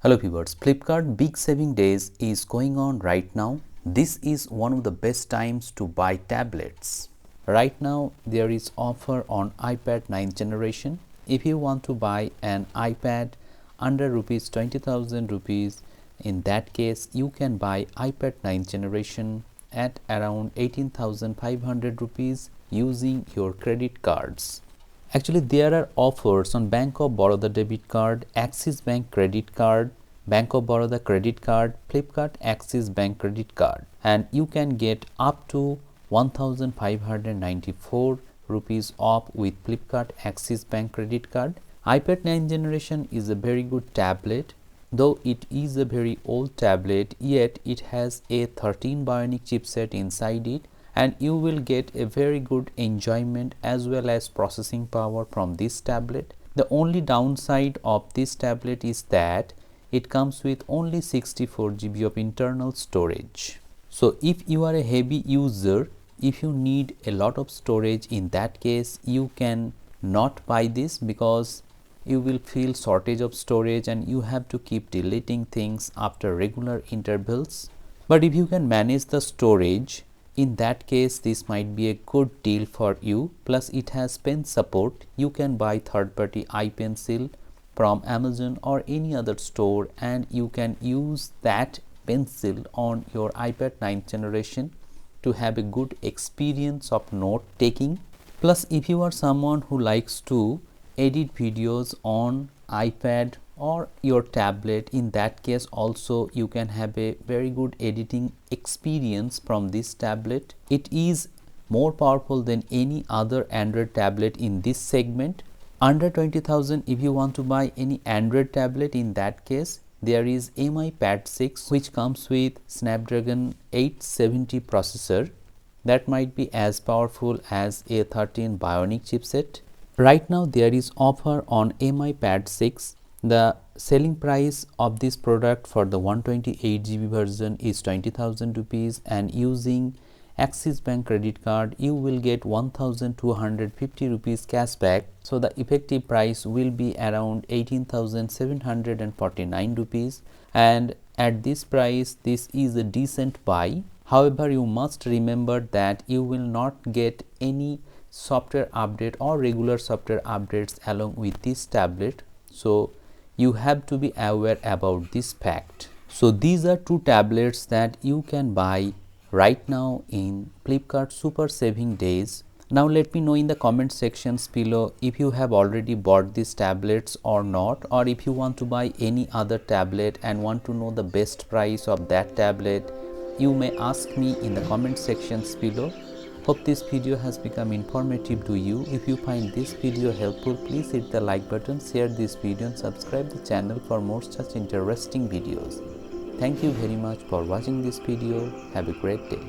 Hello viewers, Flipkart Big Saving Days is going on right now. This is one of the best times to buy tablets. Right now there is offer on iPad 9th generation. If you want to buy an iPad under rupees 20,000 rupees, in that case you can buy iPad 9th generation at around 18,500 rupees using your credit cards. Actually, there are offers on Bank of Baroda debit card, Axis Bank credit card, Bank of Baroda credit card, Flipkart Axis Bank credit card, and you can get up to 1594 rupees off with Flipkart Axis Bank credit card. iPad 9 generation is a very good tablet. Though it is a very old tablet, yet it has a 13 bionic chipset inside it, and you will get a very good enjoyment as well as processing power from this tablet. The only downside of this tablet is that it comes with only 64 GB of internal storage. So if you are a heavy user, if you need a lot of storage, in that case you can not buy this because you will feel shortage of storage and you have to keep deleting things after regular intervals. But if you can manage the storage, in that case this might be a good deal for you. Plus it has pen support. You can buy third-party ipencil from Amazon or any other store, and you can use that pencil on your iPad 9th generation to have a good experience of note taking. Plus if you are someone who likes to edit videos on iPad or your tablet, in that case also you can have a very good editing experience from this tablet. It is more powerful than any other Android tablet in this segment. Under 20,000, if you want to buy any Android tablet, in that case there is Mi Pad 6 which comes with Snapdragon 870 processor that might be as powerful as a 13 bionic chipset. Right now there is offer on Mi Pad 6. The selling price of this product for the 128 GB version is 20,000 rupees, and using Axis Bank credit card you will get 1,250 rupees cashback. So the effective price will be around 18,749 rupees, and at this price this is a decent buy. However, you must remember that you will not get any software update or regular software updates along with this tablet, so you have to be aware about this fact. So these are two tablets that you can buy right now in Flipkart Super Saving Days. Now let me know in the comment sections below if you have already bought these tablets or not, or if you want to buy any other tablet and want to know the best price of that tablet, you may ask me in the comment sections below. Hope this video has become informative to you. If you find this video helpful, please hit the like button, share this video and subscribe the channel for more such interesting videos. Thank you very much for watching this video. Have a great day.